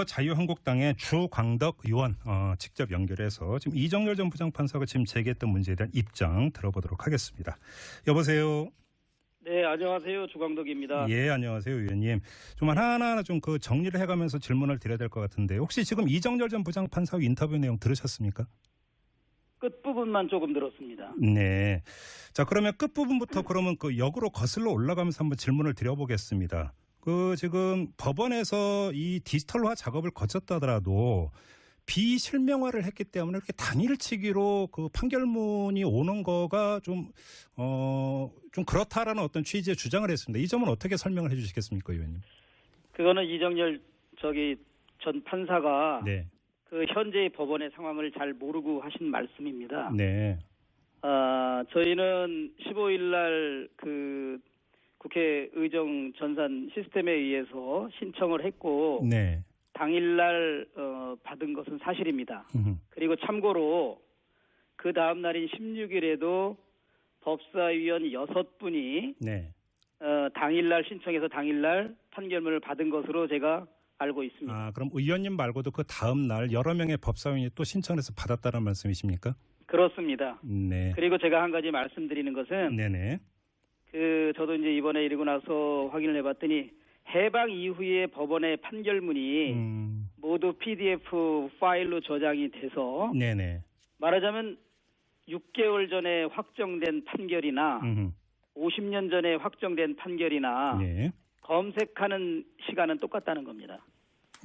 자유한국당의 주광덕 의원 직접 연결해서 지금 이정열 전 부장판사가 지금 제기했던 문제에 대한 입장 들어보도록 하겠습니다. 여보세요. 네, 안녕하세요. 주광덕입니다. 예, 안녕하세요, 의원님. 좀 하나하나 좀 그 정리를 해가면서 질문을 드려야 될 것 같은데 혹시 지금 이정열 전 부장판사 인터뷰 내용 들으셨습니까? 끝부분만 조금 들었습니다. 네. 자, 그러면 끝부분부터 그러면 그 역으로 거슬러 올라가면서 한번 질문을 드려보겠습니다. 지금 법원에서 이 디지털화 작업을 거쳤다더라도 비실명화를 했기 때문에 이렇게 당일치기로 그 판결문이 오는 거가 좀 그렇다라는 어떤 취지의 주장을 했습니다. 이 점은 어떻게 설명을 해 주시겠습니까, 의원님? 그거는 이정열 전 판사가 네. 그 현재의 법원의 상황을 잘 모르고 하신 말씀입니다. 네. 저희는 15일 날 그 국회 의정 전산 시스템에 의해서 신청을 했고 네. 당일날 받은 것은 사실입니다. 그리고 참고로 그 다음 날인 16일에도 법사위원 6분이 네. 당일날 신청해서 당일날 판결문을 받은 것으로 제가 알고 있습니다. 아, 그럼 의원님 말고도 그 다음 날 여러 명의 법사위원이 또 신청해서 받았다는 말씀이십니까? 그렇습니다. 네. 그리고 제가 한 가지 말씀드리는 것은 네네. 저도 이제 이번에 이러고 나서 확인을 해봤더니 해방 이후에 법원의 판결문이 모두 PDF 파일로 저장이 돼서 네네. 말하자면 6개월 전에 확정된 판결이나 50년 전에 확정된 판결이나 네. 검색하는 시간은 똑같다는 겁니다.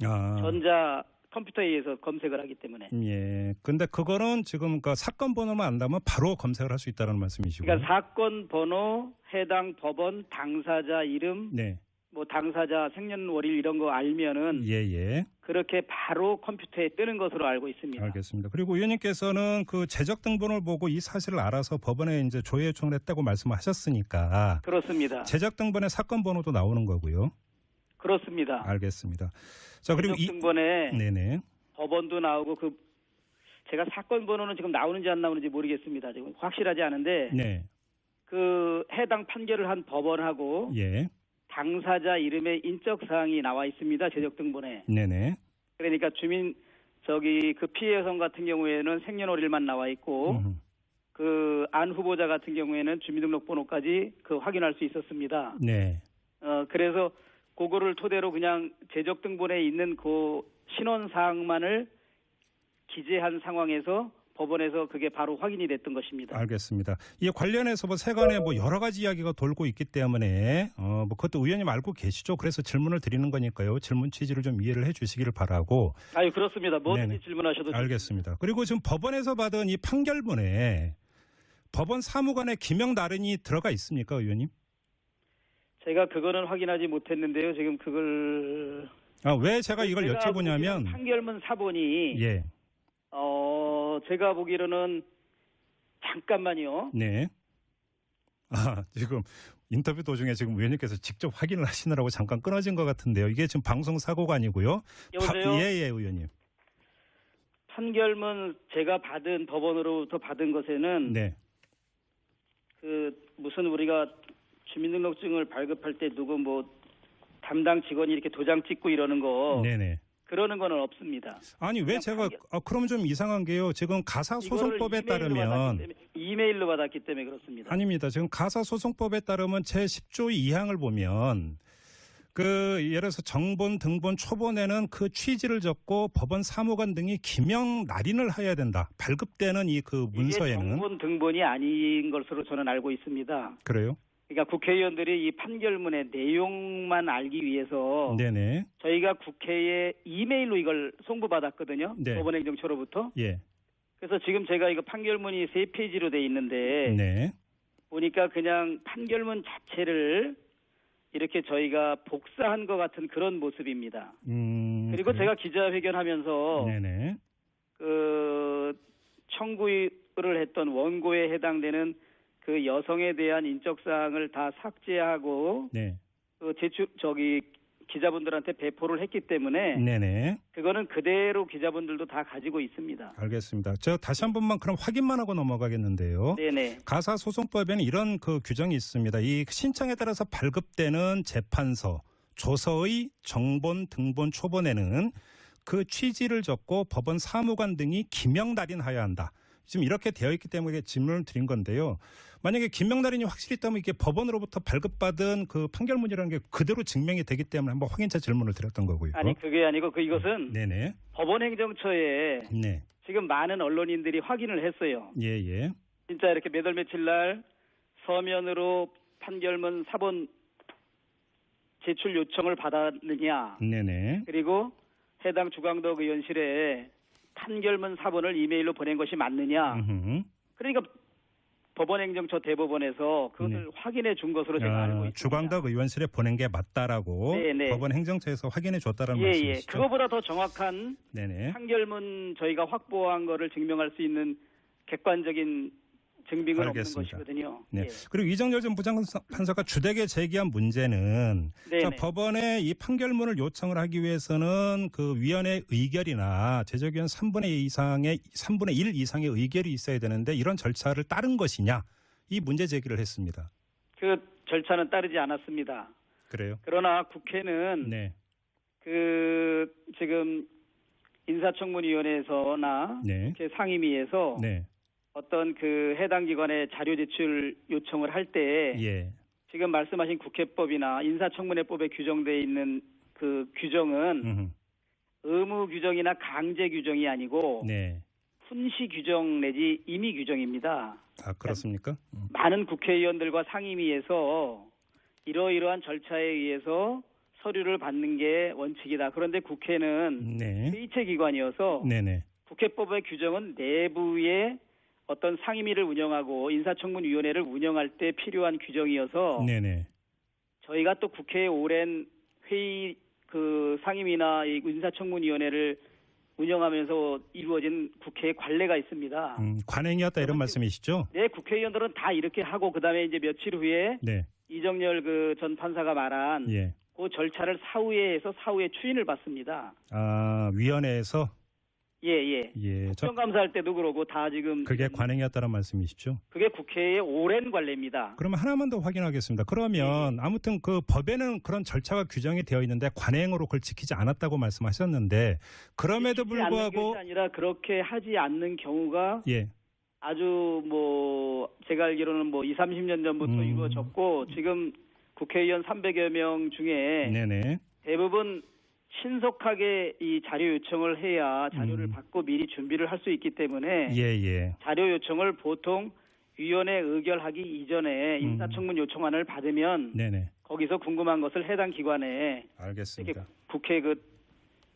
아. 전자 컴퓨터에 의해서 검색을 하기 때문에. 예. 근데 그거는 지금 그 사건 번호만 안다면 바로 검색을 할 수 있다는 말씀이시고. 그러니까 사건 번호, 해당 법원, 당사자 이름, 네. 뭐 당사자 생년월일 이런 거 알면은 예. 그렇게 바로 컴퓨터에 뜨는 것으로 알고 있습니다. 알겠습니다. 그리고 의원님께서는 그 재적 등본을 보고 이 사실을 알아서 법원에 이제 조회 요청을 했다고 말씀하셨으니까. 그렇습니다. 재적 등본에 사건 번호도 나오는 거고요. 그렇습니다. 알겠습니다. 자, 그리고 재적 등본에 네네. 법원도 나오고 제가 사건 번호는 지금 나오는지 안 나오는지 모르겠습니다. 지금 확실하지 않은데 네. 그 해당 판결을 한 법원하고 예. 당사자 이름의 인적 사항이 나와 있습니다. 재적 등본에. 네네. 그러니까 그 피해 여성 같은 경우에는 생년월일만 나와 있고 그 안 후보자 같은 경우에는 주민등록번호까지 확인할 수 있었습니다. 네. 그래서 그거를 토대로 그냥 재적 등본에 있는 그 신원 사항만을 기재한 상황에서 법원에서 그게 바로 확인이 됐던 것입니다. 알겠습니다. 이에 관련해서 세간에 여러 가지 이야기가 돌고 있기 때문에 그것도 의원님 알고 계시죠? 그래서 질문을 드리는 거니까요. 질문 취지를 좀 이해를 해 주시기를 바라고. 아유, 그렇습니다. 뭐든지 네네. 질문하셔도 알겠습니다. 그리고 지금 법원에서 받은 이 판결문에 법원 사무관의 기명 날인이 들어가 있습니까, 의원님? 제가 그거는 확인하지 못했는데요. 지금 그걸 왜 제가 이걸 여쭤보냐면 판결문 사본이 예. 제가 보기로는 잠깐만요. 네. 지금 인터뷰 도중에 지금 의원님께서 직접 확인을 하시느라고 잠깐 끊어진 것 같은데요. 이게 지금 방송 사고가 아니고요. 여보세요? 예, 의원님. 판결문 제가 법원으로부터 받은 것에는 네. 무슨 우리가 주민등록증을 발급할 때 누구 담당 직원이 이렇게 도장 찍고 이러는 거. 네네. 그러는 거는 없습니다. 아니 왜 제가 그럼 좀 이상한 게요. 지금 가사소송법에 따르면 이메일로 받았기 때문에 그렇습니다. 아닙니다. 지금 가사소송법에 따르면 제10조 2항을 보면 예를 들어서 정본, 등본, 초본에는 그 취지를 적고 법원 사무관 등이 기명 날인을 해야 된다. 발급되는 문서에는. 이게 정본, 등본이 아닌 것으로 저는 알고 있습니다. 그래요? 그러니까 국회의원들이 이 판결문의 내용만 알기 위해서 네네. 저희가 국회에 이메일로 이걸 송부받았거든요. 네. 법원행정처로부터. 예. 그래서 지금 제가 이거 판결문이 3페이지로 돼 있는데 네. 보니까 그냥 판결문 자체를 이렇게 저희가 복사한 것 같은 그런 모습입니다. 그리고 그래요? 제가 기자회견하면서 네네. 청구를 했던 원고에 해당되는 그 여성에 대한 인적사항을 다 삭제하고 네. 기자분들한테 배포를 했기 때문에 네네. 그거는 그대로 기자분들도 다 가지고 있습니다. 알겠습니다. 제가 다시 한 번만 그럼 확인만 하고 넘어가겠는데요. 네네. 가사소송법에는 이런 규정이 있습니다. 이 신청에 따라서 발급되는 재판서 조서의 정본, 등본, 초본에는 그 취지를 적고 법원 사무관 등이 기명날인하여야 한다. 지금 이렇게 되어 있기 때문에 질문을 드린 건데요. 만약에 기명날인이 확실히 있다면 이게 법원으로부터 발급받은 그 판결문이라는 게 그대로 증명이 되기 때문에 한번 확인차 질문을 드렸던 거고요. 아니 그게 아니고 이것은 네네. 법원행정처에 네. 지금 많은 언론인들이 확인을 했어요. 예예. 진짜 이렇게 몇 월 며칠 날 서면으로 판결문 사본 제출 요청을 받았느냐. 네네. 그리고 해당 주광덕 의원실에 판결문 사본을 이메일로 보낸 것이 맞느냐. 그러니까 법원행정처 대법원에서 그것을 확인해 준 것으로 제가 알고 있습니다. 주광덕 의원실에 보낸 게 맞다라고 네네. 법원 행정처에서 확인해 줬다는 예, 말씀이시죠? 그거보다 더 정확한 네네. 판결문 저희가 확보한 거를 증명할 수 있는 객관적인 증빙은 알겠습니다. 없는 것이거든요. 네. 예. 그리고 이정열 전 부장판사가 주택에 제기한 문제는 네네. 자, 법원에 이 판결문을 요청을 하기 위해서는 그 위원회 의결이나 제적위원 3분의 1 이상의 의결이 있어야 되는데 이런 절차를 따른 것이냐 이 문제 제기를 했습니다. 그 절차는 따르지 않았습니다. 그래요? 그러나 국회는 네. 그 지금 인사청문위원회에서나 네. 국회 상임위에서 네. 어떤 그 해당 기관에 자료 제출 요청을 할 때 예. 지금 말씀하신 국회법이나 인사청문회법에 규정되어 있는 그 규정은 의무 규정이나 강제 규정이 아니고 네. 훈시 규정 내지 임의 규정입니다. 아, 그렇습니까? 많은 국회의원들과 상임위에서 이러이러한 절차에 의해서 서류를 받는 게 원칙이다. 그런데 국회는 네. 회의체 기관이어서 네네. 국회법의 규정은 내부의 어떤 상임위를 운영하고 인사청문위원회를 운영할 때 필요한 규정이어서 네네. 저희가 또 국회의 오랜 회의 그 상임위나 이 인사청문위원회를 운영하면서 이루어진 국회의 관례가 있습니다. 관행이었다 이런 말씀이시죠? 네, 국회의원들은 다 이렇게 하고 그다음에 이제 며칠 후에 네. 이정열 그 전 판사가 말한 예. 그 절차를 사후에 해서 사후에 추인을 받습니다. 아, 위원회에서 예. 예. 국정감사할 때도 그러고 다 지금 그게 관행이었다는 말씀이시죠? 그게 국회의 오랜 관례입니다. 그러면 하나만 더 확인하겠습니다. 그러면 아무튼 그 법에는 그런 절차가 규정이 되어 있는데 관행으로 그걸 지키지 않았다고 말씀하셨는데 그럼에도 지키지 않는 불구하고 것이 아니라 그렇게 하지 않는 경우가 예. 아주 뭐 제가 알기로는 뭐 20, 30년 전부터 이루어졌고 지금 국회의원 300여 명 중에 네네. 대부분 신속하게 이 자료 요청을 해야 자료를 받고 미리 준비를 할 수 있기 때문에 예. 자료 요청을 보통 위원회 의결하기 이전에 인사청문 요청안을 받으면 네네. 거기서 궁금한 것을 해당 기관에 알겠습니다. 이렇게 국회 그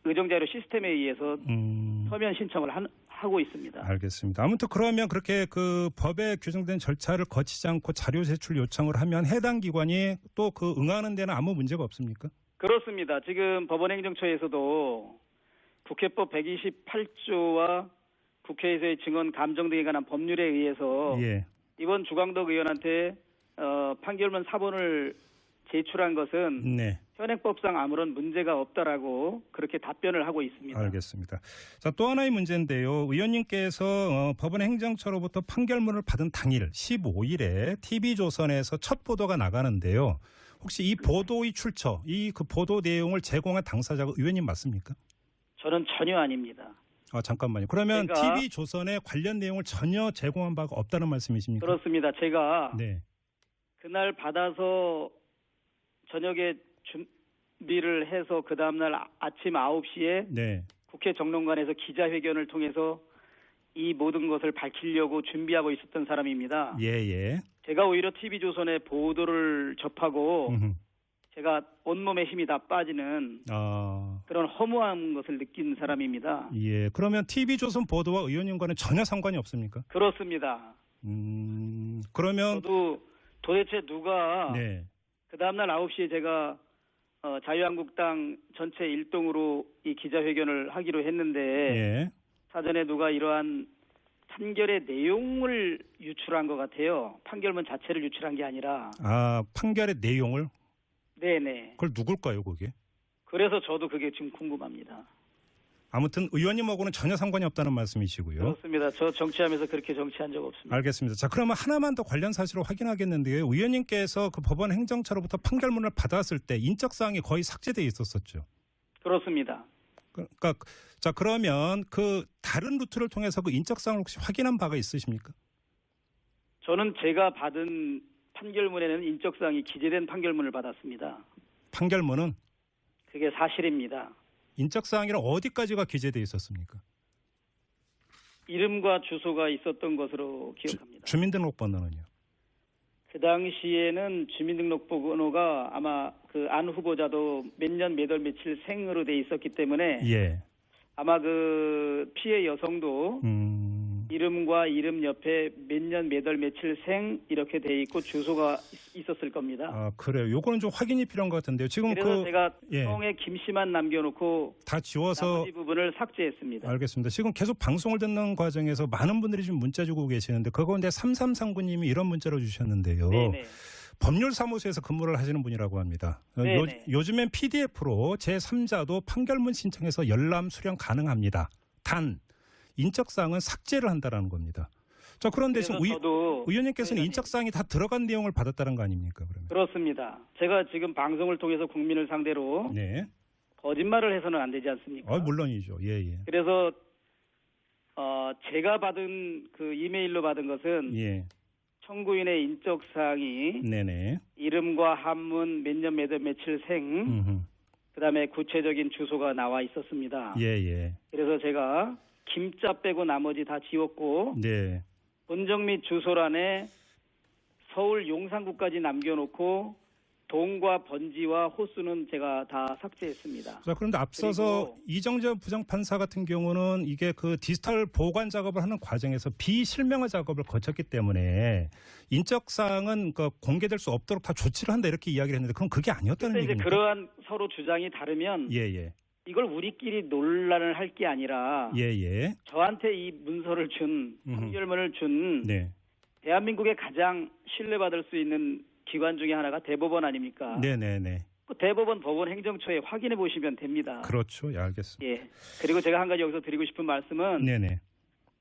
의정자료 시스템에 의해서 음. 서면 신청을 하고 있습니다. 알겠습니다. 아무튼 그러면 그렇게 그 법에 규정된 절차를 거치지 않고 자료 제출 요청을 하면 해당 기관이 또 그 응하는 데는 아무 문제가 없습니까? 그렇습니다. 지금 법원행정처에서도 국회법 128조와 국회에서의 증언 감정 등에 관한 법률에 의해서 예. 이번 주광덕 의원한테 판결문 사본을 제출한 것은 네. 현행법상 아무런 문제가 없다라고 그렇게 답변을 하고 있습니다. 알겠습니다. 자, 또 하나의 문제인데요. 의원님께서 법원 행정처로부터 판결문을 받은 당일 15일에 TV조선에서 첫 보도가 나가는데요. 혹시 이 보도의 출처, 이 그 보도 내용을 제공한 당사자가 의원님 맞습니까? 저는 전혀 아닙니다. 아, 잠깐만요. 그러면 제가 TV조선에 관련 내용을 전혀 제공한 바가 없다는 말씀이십니까? 그렇습니다. 제가 네. 그날 받아서 저녁에 준비를 해서 그 다음날 아침 9시에 네. 국회 정론관에서 기자회견을 통해서 이 모든 것을 밝히려고 준비하고 있었던 사람입니다. 예. 제가 오히려 TV조선의 보도를 접하고 제가 온몸에 힘이 다 빠지는 그런 허무한 것을 느낀 사람입니다. 예. 그러면 TV조선 보도와 의원님과는 전혀 상관이 없습니까? 그렇습니다. 그러면 저도 도대체 누가 네. 그 다음날 9시에 제가 자유한국당 전체 일동으로 이 기자회견을 하기로 했는데 예. 사전에 누가 이러한 판결의 내용을 유출한 것 같아요. 판결문 자체를 유출한 게 아니라. 아, 판결의 내용을? 네네. 그걸 누굴까요, 그게? 그래서 저도 그게 지금 궁금합니다. 아무튼 의원님하고는 전혀 상관이 없다는 말씀이시고요. 그렇습니다. 저 정치하면서 그렇게 정치한 적 없습니다. 알겠습니다. 자, 그러면 하나만 더 관련 사실을 확인하겠는데요. 의원님께서 그 법원 행정처로부터 판결문을 받았을 때 인적사항이 거의 삭제돼 있었었죠. 그렇습니다. 그러니까 자, 그러면 그 다른 루트를 통해서 그 인적사항을 혹시 확인한 바가 있으십니까? 저는 제가 받은 판결문에는 인적사항이 기재된 판결문을 받았습니다. 판결문은 그게 사실입니다. 인적사항이랑 어디까지가 기재돼 있었습니까? 이름과 주소가 있었던 것으로 기억합니다. 주민등록번호는요? 그 당시에는 주민등록번호가 아마 그 안 후보자도 몇 년 몇 월 며칠 생으로 돼 있었기 때문에 예. 아마 그 피해 여성도 이름과 이름 옆에 몇 년 몇 월 며칠 생 이렇게 돼 있고 주소가 있었을 겁니다. 아, 그래요. 요거는 좀 확인이 필요한 것 같은데요. 지금 그래서 제가 예. 성의 김씨만 남겨놓고 다 지워서 나머지 부분을 삭제했습니다. 알겠습니다. 지금 계속 방송을 듣는 과정에서 많은 분들이 지금 문자 주고 계시는데 그거 근데 3339님이 이런 문자로 주셨는데요. 네네. 법률사무소에서 근무를 하시는 분이라고 합니다. 요즘엔 PDF로 제3자도 판결문 신청해서 열람 수령 가능합니다. 단 인적사항은 삭제를 한다라는 겁니다. 자, 그런데 지금 의원님께서는 인적사항이 다 들어간 내용을 받았다는 거 아닙니까? 그러면? 그렇습니다. 제가 지금 방송을 통해서 국민을 상대로 네. 거짓말을 해서는 안 되지 않습니까? 물론이죠. 예. 그래서 제가 받은 그 이메일로 받은 것은 예. 청구인의 인적사항이 네네. 이름과 한문 몇 년 몇 월 며칠 생 그다음에 구체적인 주소가 나와 있었습니다. 예. 그래서 제가 김자 빼고 나머지 다 지웠고 네. 본적 및 주소란에 서울 용산구까지 남겨놓고 동과 번지와 호수는 제가 다 삭제했습니다. 자, 그런데 앞서서 이정재 부장판사 같은 경우는 이게 그 디지털 보관 작업을 하는 과정에서 비실명화 작업을 거쳤기 때문에 인적사항은 그 공개될 수 없도록 다 조치를 한다 이렇게 이야기를 했는데 그럼 그게 아니었다는 이제 얘기입니까? 그러한 서로 주장이 다르면 예. 이걸 우리끼리 논란을 할 게 아니라 예. 저한테 이 문서를 준 판결문을 준 네. 대한민국의 가장 신뢰받을 수 있는 기관 중에 하나가 대법원 아닙니까? 네네네. 그 대법원 법원 행정처에 확인해 보시면 됩니다. 그렇죠. 예, 알겠습니다. 예. 그리고 제가 한 가지 여기서 드리고 싶은 말씀은 네네.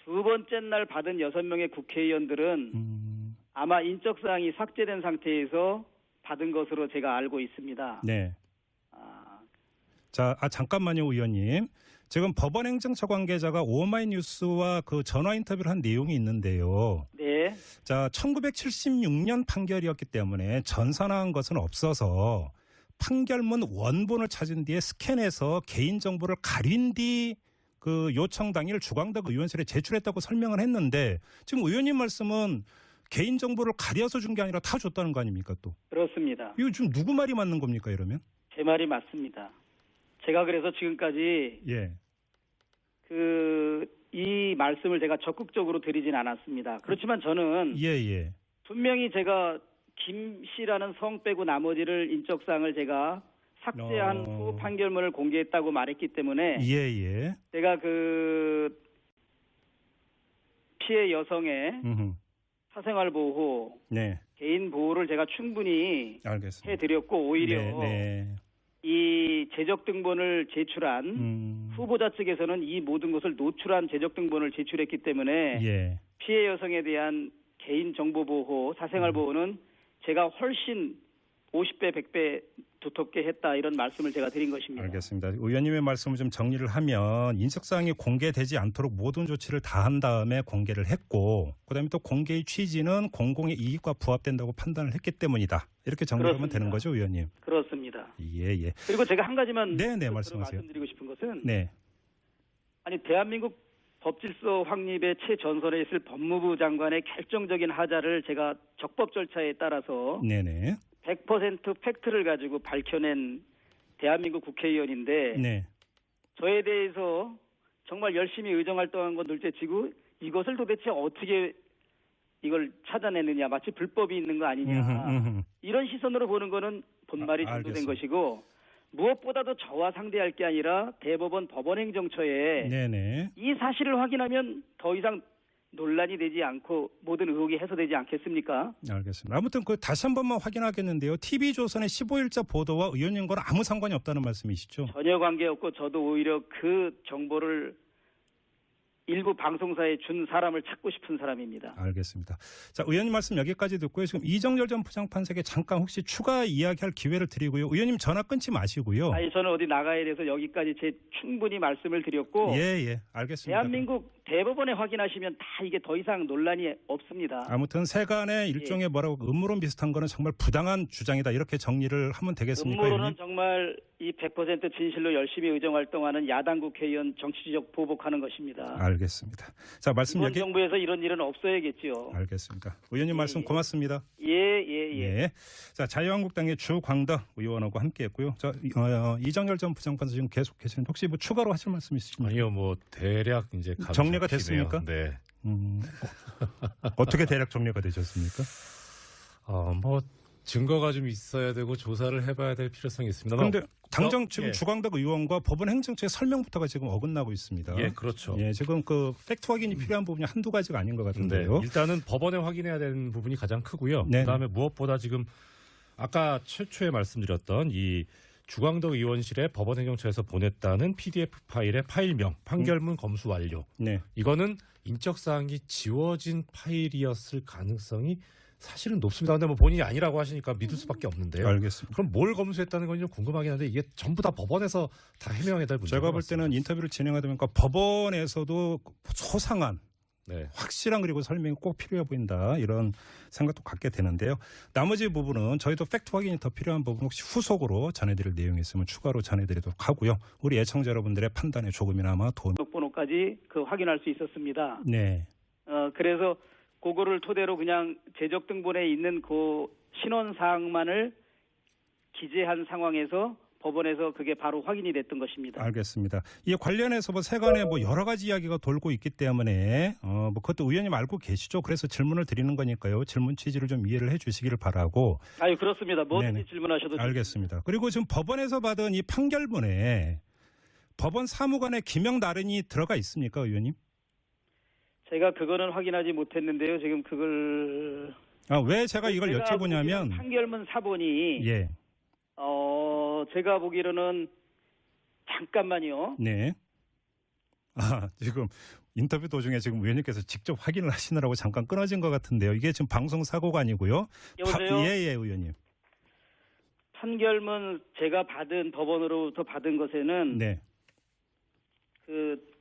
두 번째 날 받은 6명의 국회의원들은 아마 인적사항이 삭제된 상태에서 받은 것으로 제가 알고 있습니다. 네. 자, 잠깐만요, 의원님. 지금 법원 행정처 관계자가 오마이뉴스와 그 전화 인터뷰를 한 내용이 있는데요. 네. 자, 1976년 판결이었기 때문에 전산화한 것은 없어서 판결문 원본을 찾은 뒤에 스캔해서 개인정보를 가린 뒤 그 요청 당일 주광덕 의원실에 제출했다고 설명을 했는데 지금 의원님 말씀은 개인정보를 가려서 준 게 아니라 다 줬다는 거 아닙니까 또? 그렇습니다. 이거 지금 누구 말이 맞는 겁니까 이러면? 제 말이 맞습니다. 제가 그래서 지금까지 예. 이 말씀을 제가 적극적으로 드리진 않았습니다. 그렇지만 저는 예. 분명히 제가 김 씨라는 성 빼고 나머지를 인적사항을 제가 삭제한 후 판결문을 공개했다고 말했기 때문에 예. 제가 그 피해 여성의 사생활 보호, 네. 개인 보호를 제가 충분히 알겠습니다. 해드렸고 오히려 네. 이 재적등본을 제출한 후보자 측에서는 이 모든 것을 노출한 재적등본을 제출했기 때문에 예. 피해 여성에 대한 개인 정보 보호, 사생활 보호는 제가 훨씬 50배, 100배 두텁게 했다 이런 말씀을 제가 드린 것입니다. 알겠습니다. 의원님의 말씀을 좀 정리를 하면 인적사항이 공개되지 않도록 모든 조치를 다 한 다음에 공개를 했고 그다음에 또 공개의 취지는 공공의 이익과 부합된다고 판단을 했기 때문이다. 이렇게 정리하면 그렇습니다. 되는 거죠, 의원님? 그렇습니다. 예. 그리고 제가 한 가지만 말씀하세요. 말씀드리고 싶은 것은 네. 아니 대한민국 법질서 확립의 최전선에 있을 법무부 장관의 결정적인 하자를 제가 적법 절차에 따라서 네네. 100% 팩트를 가지고 밝혀낸 대한민국 국회의원인데 네. 저에 대해서 정말 열심히 의정활동한 건 둘째치고 이것을 도대체 어떻게 이걸 찾아내느냐 마치 불법이 있는 거 아니냐 이런 시선으로 보는 거는 본말이 전도된 것이고 무엇보다도 저와 상대할 게 아니라 대법원 법원행정처에 네네. 이 사실을 확인하면 더 이상 논란이 되지 않고 모든 의혹이 해소되지 않겠습니까? 알겠습니다. 아무튼 그 다시 한 번만 확인하겠는데요. TV조선의 15일자 보도와 의원님과는 아무 상관이 없다는 말씀이시죠? 전혀 관계없고 저도 오히려 그 정보를 일부 방송사에 준 사람을 찾고 싶은 사람입니다. 알겠습니다. 자, 의원님 말씀 여기까지 듣고요. 지금 이정열 전 부장판사에게 잠깐 혹시 추가 이야기할 기회를 드리고요. 의원님 전화 끊지 마시고요. 아니 저는 어디 나가야 돼서 여기까지 충분히 말씀을 드렸고 예, 알겠습니다. 대한민국 대법원에 확인하시면 다 이게 더 이상 논란이 없습니다. 아무튼 세간의 일종의 뭐라고 음모론 비슷한 거는 정말 부당한 주장이다 이렇게 정리를 하면 되겠습니까? 음모론은 의원님? 정말 이 100% 진실로 열심히 의정활동하는 야당 국회의원 정치적 보복하는 것입니다. 알겠습니다. 자, 말씀 이번 여기 정부에서 이런 일은 없어야겠죠. 알겠습니다. 의원님 말씀 고맙습니다. 예. 자, 자유한국당의 주광덕 의원하고 함께했고요. 자, 이정열 전 부장판사 지금 계속 계시는데 혹시 뭐 추가로 하실 말씀 있으십니까? 아니요, 뭐 대략 이제 정리가 됐습니까? 네. 어떻게 대략 정리가 되셨습니까? 뭐 증거가 좀 있어야 되고 조사를 해봐야 될 필요성이 있습니다. 그런데 당장 지금 예. 주광덕 의원과 법원 행정처의 설명부터가 지금 어긋나고 있습니다. 예, 그렇죠. 예, 지금 그 팩트 확인이 필요한 부분이 한두 가지가 아닌 것 네, 같은데요. 일단은 법원에 확인해야 되는 부분이 가장 크고요. 네. 그다음에 무엇보다 지금 아까 최초에 말씀드렸던 이 주광덕 의원실에 법원 행정처에서 보냈다는 PDF 파일의 파일명, 판결문 검수 완료. 네. 이거는 인적 사항이 지워진 파일이었을 가능성이 사실은 높습니다. 근데 뭐 본인이 아니라고 하시니까 믿을 수밖에 없는데요. 알겠습니다. 그럼 뭘 검수했다는 건지 좀 궁금하긴 한데 이게 전부 다 법원에서 다 해명해야 될 문제인 제가 것 볼 때는 같습니다. 인터뷰를 진행하다 보니까 법원에서도 소상한 네. 확실한 그리고 설명이 꼭 필요해 보인다 이런 생각도 갖게 되는데요. 나머지 부분은 저희도 팩트 확인이 더 필요한 부분 혹시 후속으로 전해드릴 내용이 있으면 추가로 전해드리도록 하고요. 우리 애청자 여러분들의 판단에 조금이나마 도움이. 번호까지 확인할 수 있었습니다. 네. 그래서 그거를 토대로 그냥 재적 등본에 있는 그 신원 사항만을 기재한 상황에서 법원에서 그게 바로 확인이 됐던 것입니다. 알겠습니다. 이에 관련해서 뭐 세간에 뭐 여러 가지 이야기가 돌고 있기 때문에 뭐 그것도 의원님 알고 계시죠. 그래서 질문을 드리는 거니까요. 질문 취지를 좀 이해를 해주시기를 바라고. 아유 그렇습니다. 뭐든지 네네. 질문하셔도 알겠습니다. 그리고 지금 법원에서 받은 이 판결문에 법원 사무관의 기명 날인이 들어가 있습니까, 의원님? 제가 그거는 확인하지 못했는데요. 지금 그걸 왜 제가 이걸 여쭤보냐면 판결문 사본이 예, 제가 보기로는 잠깐만요. 네. 지금 인터뷰 도중에 지금 의원님께서 직접 확인을 하시느라고 잠깐 끊어진 것 같은데요. 이게 지금 방송 사고가 아니고요. 여보세요? 예, 의원님. 판결문 제가 받은 법원으로부터 받은 것에는 네.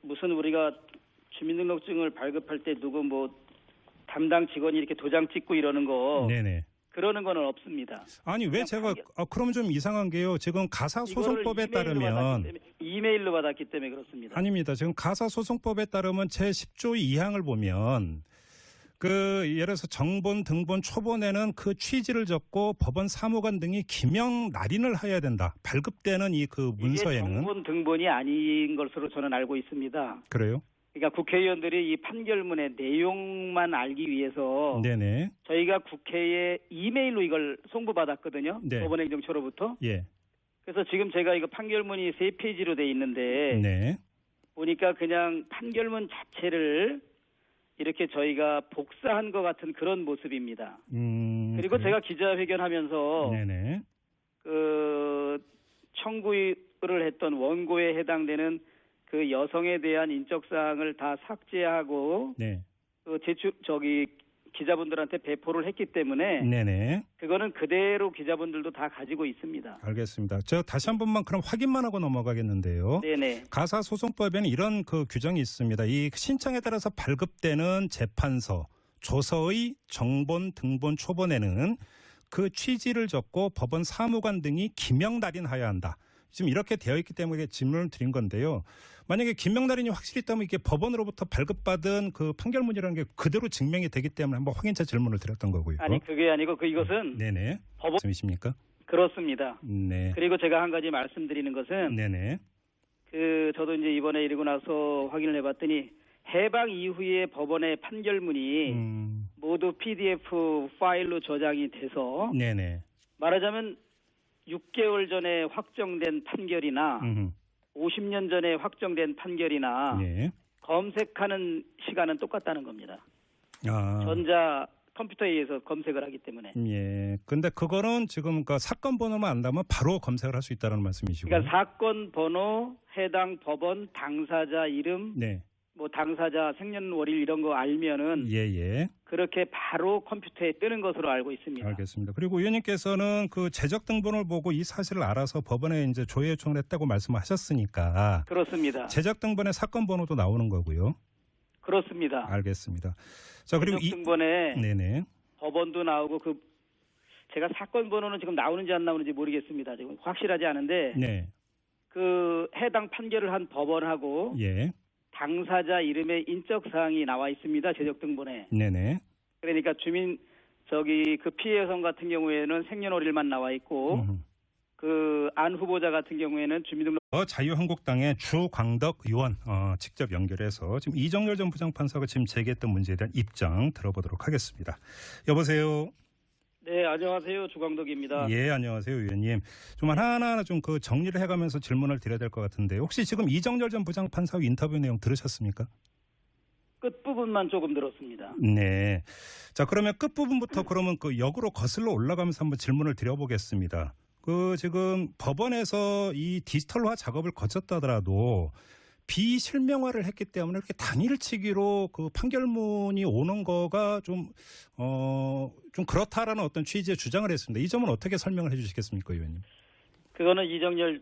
무슨 우리가 주민등록증을 발급할 때 누구 뭐 담당 직원이 이렇게 도장 찍고 이러는 거 네네. 그러는 거는 없습니다. 아니 왜 제가 그럼 좀 이상한 게요. 지금 가사소송법에 따르면 이메일로 받았기 때문에 그렇습니다. 아닙니다. 지금 가사소송법에 따르면 제10조 2항을 보면 예를 들어서 정본, 등본, 초본에는 그 취지를 적고 법원 사무관 등이 기명 날인을 해야 된다. 발급되는 그 문서에는. 이게 정본, 등본이 아닌 것으로 저는 알고 있습니다. 그래요? 그러니까 국회의원들이 이 판결문의 내용만 알기 위해서 네네. 저희가 국회에 이메일로 이걸 송부받았거든요. 네. 법원행정처로부터. 예. 그래서 지금 제가 이거 판결문이 3페이지로 돼 있는데 네. 보니까 그냥 판결문 자체를 이렇게 저희가 복사한 것 같은 그런 모습입니다. 그리고 그래요? 제가 기자회견하면서 네네. 청구를 했던 원고에 해당되는 그 여성에 대한 인적사항을 다 삭제하고 네. 기자분들한테 배포를 했기 때문에 네네. 그거는 그대로 기자분들도 다 가지고 있습니다. 알겠습니다. 저 다시 한 번만 그럼 확인만 하고 넘어가겠는데요. 네네. 가사소송법에는 이런 규정이 있습니다. 이 신청에 따라서 발급되는 재판서, 조서의 정본, 등본, 초본에는 그 취지를 적고 법원 사무관 등이 기명 날인하여야 한다. 지금 이렇게 되어 있기 때문에 질문을 드린 건데요. 만약에 기명 날인이 확실히 있다면 이게 법원으로부터 발급받은 그 판결문이라는 게 그대로 증명이 되기 때문에 한번 확인차 질문을 드렸던 거고요. 아니 그게 아니고 이것은 네네. 법원 말씀이십니까? 그렇습니다. 네. 그리고 제가 한 가지 말씀드리는 것은 네네. 저도 이제 이번에 이러고 나서 확인을 해봤더니 해방 이후에 법원의 판결문이 모두 PDF 파일로 저장이 돼서 네네. 말하자면 6개월 전에 확정된 판결이나 50년 전에 확정된 판결이나 네. 검색하는 시간은 똑같다는 겁니다. 아. 전자 컴퓨터에 의해서 검색을 하기 때문에. 예. 근데 그거는 지금 그 사건 번호만 안다면 바로 검색을 할 수 있다는 말씀이시고. 그러니까 사건 번호, 해당 법원, 당사자 이름, 네. 뭐 당사자 생년월일 이런 거 알면은 예. 그렇게 바로 컴퓨터에 뜨는 것으로 알고 있습니다. 알겠습니다. 그리고 의원님께서는 그 재적 등본을 보고 이 사실을 알아서 법원에 이제 조회 요청을 했다고 말씀하셨으니까 그렇습니다. 재적 등본에 사건 번호도 나오는 거고요. 그렇습니다. 알겠습니다. 자, 그리고 재적 등본에 네네. 법원도 나오고 제가 사건 번호는 지금 나오는지 안 나오는지 모르겠습니다. 지금 확실하지 않은데 네. 그 해당 판결을 한 법원하고 예. 당사자 이름의 인적 사항이 나와 있습니다. 재적 등본에. 네네. 그러니까 그 피해 여성 같은 경우에는 생년월일만 나와 있고 그 안 후보자 같은 경우에는 주민등록 자유한국당의 주광덕 의원 직접 연결해서 지금 이정열 전 부장판사가 지금 제기했던 문제에 대한 입장 들어보도록 하겠습니다. 여보세요. 네, 안녕하세요. 주광덕입니다. 예, 안녕하세요, 의원님. 좀 하나하나 좀 그 정리를 해가면서 질문을 드려야 될 것 같은데 혹시 지금 이정열 전 부장판사 인터뷰 내용 들으셨습니까? 끝부분만 조금 들었습니다. 네. 자, 그러면 끝부분부터 그러면 그 역으로 거슬러 올라가면서 한번 질문을 드려보겠습니다. 그 지금 법원에서 이 디지털화 작업을 거쳤다더라도 비실명화를 했기 때문에 이렇게 당일치기로 그 판결문이 오는 거가 좀 그렇다라는 어떤 취지의 주장을 했습니다. 이 점은 어떻게 설명을 해 주시겠습니까, 의원님? 그거는 이정열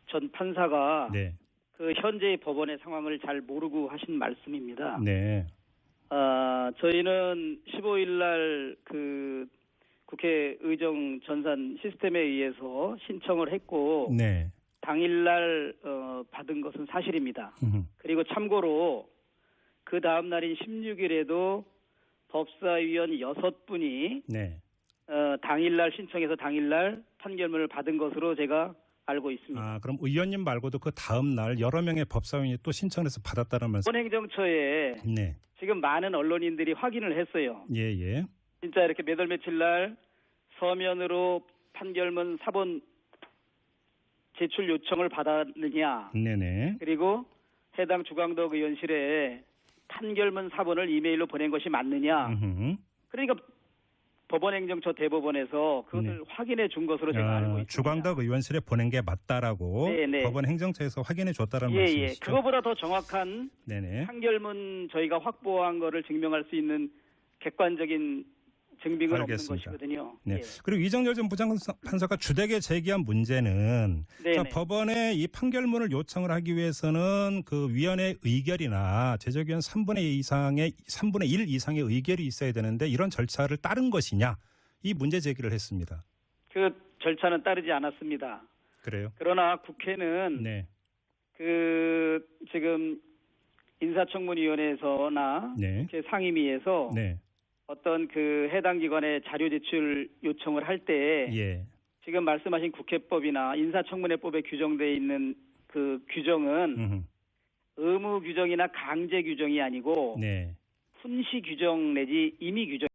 전 판사가 네. 그 현재의 법원의 상황을 잘 모르고 하신 말씀입니다. 네. 저희는 15일 날 그 국회 의정 전산 시스템에 의해서 신청을 했고 네. 당일날 받은 것은 사실입니다. 그리고 참고로 그 다음 날인 16일에도 법사위원 6분이 네. 당일날 신청해서 당일날 판결문을 받은 것으로 제가 알고 있습니다. 아, 그럼 의원님 말고도 그 다음 날 여러 명의 법사위원이 또 신청해서 받았다는 말씀. 법원행정처에 네. 지금 많은 언론인들이 확인을 했어요. 예. 진짜 이렇게 몇 월 며칠 날 서면으로 판결문 사본 제출 요청을 받았느냐. 네네. 그리고 해당 주광덕 의원실에 판결문 사본을 이메일로 보낸 것이 맞느냐. 그러니까 법원행정처 대법원에서 그것을 확인해 준 것으로 제가 알고 있습니다. 주광덕 의원실에 보낸 게 맞다라고 네네. 법원행정처에서 확인해 줬다라는 예. 말씀이시죠? 그거보다 더 정확한 네네. 판결문 저희가 확보한 거를 증명할 수 있는 객관적인 증빙은 알겠습니다. 없는 것이거든요. 네. 예. 그리고 이정열 전 부장판사가 주되게 제기한 문제는 네네. 자, 법원에 이 판결문을 요청을 하기 위해서는 그 위원회 의결이나 제적위원 3분의 1 이상의 의결이 있어야 되는데 이런 절차를 따른 것이냐 이 문제 제기를 했습니다. 그 절차는 따르지 않았습니다. 그래요? 그러나 국회는 네. 그 지금 인사청문위원회에서나 네. 국회 상임위에서 네. 어떤 그 해당 기관에 자료 제출 요청을 할 때 예. 지금 말씀하신 국회법이나 인사청문회법에 규정되어 있는 그 규정은 의무 규정이나 강제 규정이 아니고 네. 훈시 규정 내지 임의 규정